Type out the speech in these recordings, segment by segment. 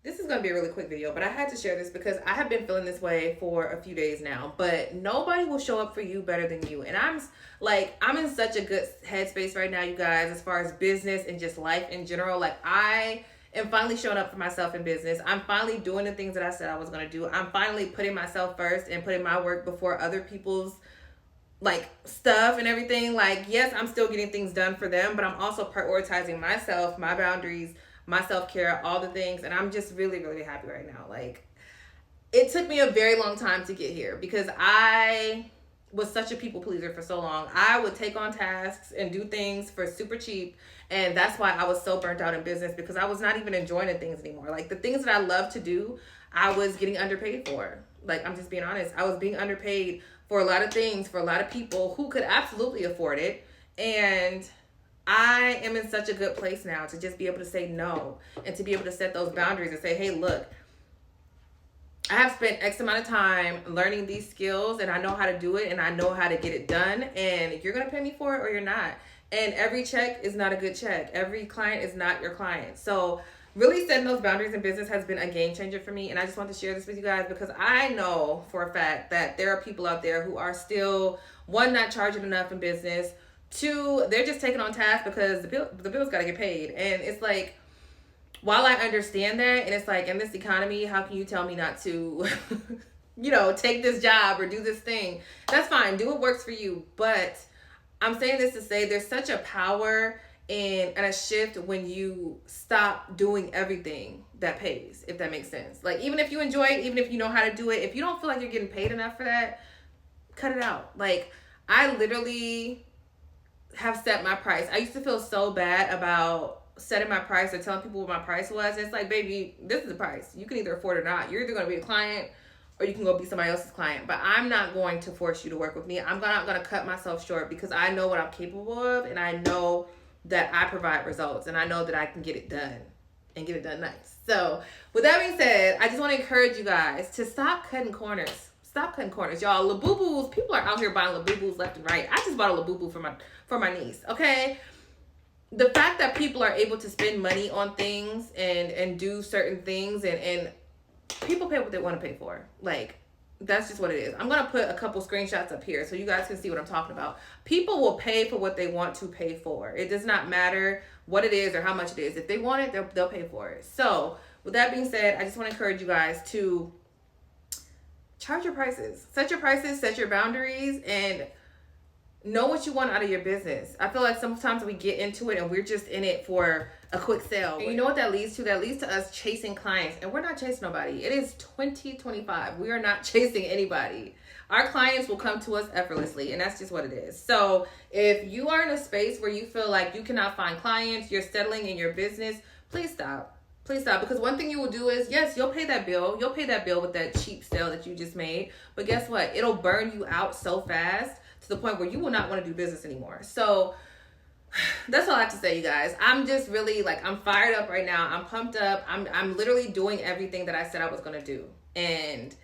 This is going to be a really quick video, but I had to share this because I have been feeling this way for a few days now. But nobody will show up for you better than you. And I'm in such a good headspace right now, you guys, as far as business and just life in general. Like, I am finally showing up for myself in business. I'm finally doing the things that I said I was going to do. I'm finally putting myself first and putting my work before other people's like stuff and everything. Like, yes, I'm still getting things done for them, but I'm also prioritizing myself, my boundaries, my self-care, all the things. And I'm just really, really happy right now. Like, it took me a very long time to get here because I was such a people pleaser for so long. I would take on tasks and do things for super cheap. And that's why I was so burnt out in business, because I was not even enjoying the things anymore. Like, the things that I love to do, I was getting underpaid for. Like, I'm just being honest. I was being underpaid for a lot of things, for a lot of people who could absolutely afford it. And I am in such a good place now to just be able to say no and to be able to set those boundaries and say, hey, look, I have spent X amount of time learning these skills and I know how to do it and I know how to get it done, and you're going to pay me for it or you're not. And every check is not a good check. Every client is not your client. So really setting those boundaries in business has been a game changer for me. And I just want to share this with you guys because I know for a fact that there are people out there who are still, one, not charging enough in business. Two, they're just taking on tasks because the bills got to get paid. And it's like, while I understand that, and it's like, in this economy, how can you tell me not to, take this job or do this thing? That's fine. Do what works for you. But I'm saying this to say there's such a power and a shift when you stop doing everything that pays, if that makes sense. Like, even if you enjoy it, even if you know how to do it, if you don't feel like you're getting paid enough for that, cut it out. Like, I literally have set my price. I used to feel so bad about setting my price or telling people what my price was. It's like, baby, this is the price. You can either afford it or not. You're either going to be a client or you can go be somebody else's client. But I'm not going to force you to work with me. I'm not going to cut myself short because I know what I'm capable of, and I know that I provide results, and I know that I can get it done and get it done nice. So with that being said, I just want to encourage you guys to stop cutting corners. Stop cutting corners, y'all. Labubus, people are out here buying Labubus left and right. I just bought a Labubu for my niece. Okay, the fact that people are able to spend money on things and do certain things, and people pay what they want to pay for. Like, that's just what it is. I'm going to put a couple screenshots up here so you guys can see what I'm talking about. People will pay for what they want to pay for. It does not matter what it is or how much it is. If they want it, they'll pay for it. So with that being said, I just want to encourage you guys to charge your prices. Set your prices, set your boundaries, and know what you want out of your business. I feel like sometimes we get into it and we're just in it for a quick sale. And you know what that leads to? That leads to us chasing clients. And we're not chasing nobody. It is 2025. We are not chasing anybody. Our clients will come to us effortlessly, and that's just what it is. So if you are in a space where you feel like you cannot find clients, you're settling in your business, please stop. Please stop. Because one thing you will do is, yes, you'll pay that bill. You'll pay that bill with that cheap sale that you just made. But guess what? It'll burn you out so fast to the point where you will not want to do business anymore. So that's all I have to say, you guys. I'm just really, like, I'm fired up right now. I'm pumped up. I'm literally doing everything that I said I was going to do. And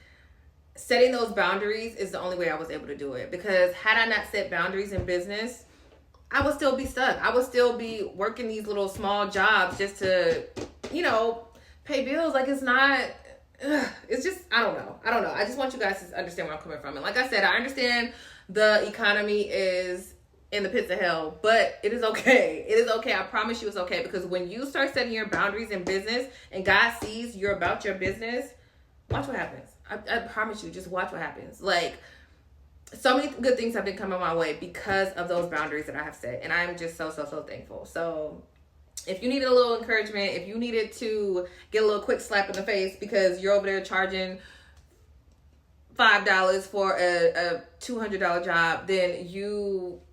setting those boundaries is the only way I was able to do it. Because had I not set boundaries in business, I would still be stuck. I would still be working these little small jobs just to, pay bills. Like, it's not, it's just, I don't know. I just want you guys to understand where I'm coming from. And like I said, I understand the economy is in the pits of hell, but it is okay. It is okay. I promise you it's okay. Because when you start setting your boundaries in business and God sees you're about your business, watch what happens. I promise you, just watch what happens. Like, so many good things have been coming my way because of those boundaries that I have set. And I'm just so thankful. So if you needed a little encouragement, if you needed to get a little quick slap in the face because you're over there charging $5 for a $200 job, then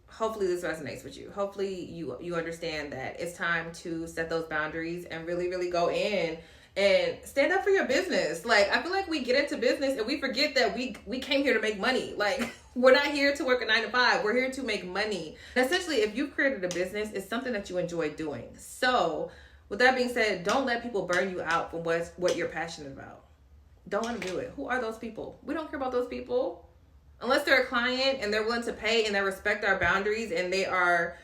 hopefully this resonates with you. Hopefully you understand that it's time to set those boundaries and really, really go in and stand up for your business. Like, I feel like we get into business and we forget that we came here to make money. Like, we're not here to work a 9 to 5. We're here to make money. And essentially, if you've created a business, it's something that you enjoy doing. So with that being said, don't let people burn you out from what you're passionate about. Don't let them do it. Who are those people? We don't care about those people. Unless they're a client and they're willing to pay and they respect our boundaries and they are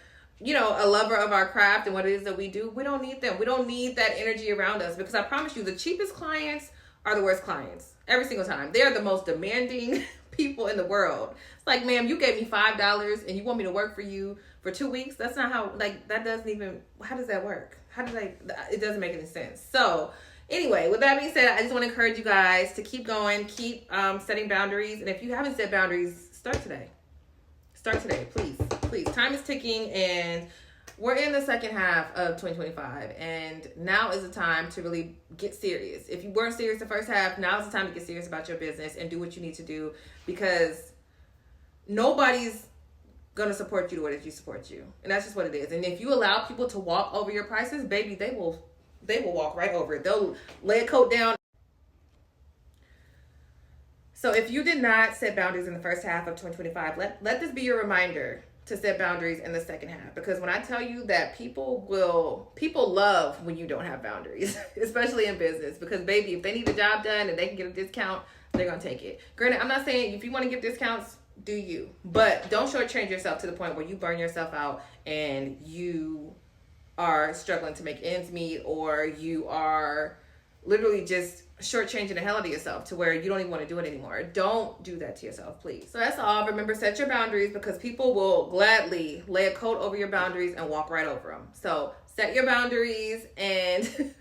a lover of our craft and what it is that we do, we don't need them. We don't need that energy around us, because I promise you, the cheapest clients are the worst clients every single time. They're the most demanding people in the world. It's like, ma'am, you gave me $5 and you want me to work for you for 2 weeks? That's not how, like, that doesn't even, how does that work? It doesn't make any sense. So anyway, with that being said, I just want to encourage you guys to keep going, keep setting boundaries. And if you haven't set boundaries, start today. Start today, please. Please. Time is ticking, and we're in the second half of 2025, and now is the time to really get serious. If you weren't serious the first half, now is the time to get serious about your business and do what you need to do, because nobody's going to support you the way that you support you. And that's just what it is. And if you allow people to walk over your prices, baby, they will walk right over it. They'll lay a coat down. So if you did not set boundaries in the first half of 2025, let this be your reminder to set boundaries in the second half. Because when I tell you that people love when you don't have boundaries, especially in business. Because baby, if they need a job done and they can get a discount, they're going to take it. Granted, I'm not saying if you want to give discounts, do you. But don't shortchange yourself to the point where you burn yourself out and you are struggling to make ends meet, or you are literally just shortchanging the hell out of yourself to where you don't even want to do it anymore. Don't do that to yourself, please. So that's all. Remember, set your boundaries, because people will gladly lay a coat over your boundaries and walk right over them. So set your boundaries and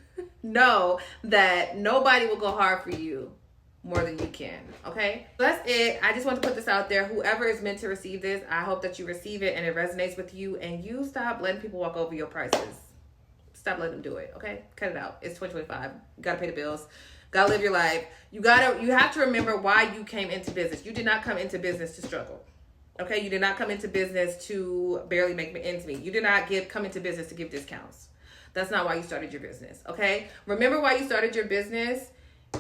know that nobody will go hard for you more than you can. Okay, so that's it. I just want to put this out there. Whoever is meant to receive this, I hope that you receive it and it resonates with you, and you stop letting people walk over your prices. Stop letting them do it. Okay, cut it out. It's 2025. You gotta pay the bills. Gotta live your life. You have to remember why you came into business. You did not come into business to struggle. Okay, you did not come into business to barely make ends meet. You did not come into business to give discounts. That's not why you started your business. Okay, remember why you started your business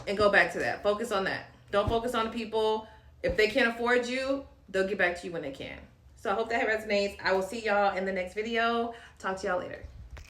and go back to that. Focus on that. Don't focus on the people. If they can't afford you, they'll get back to you when they can. So I hope that resonates. I will see y'all in the next video. Talk to y'all later.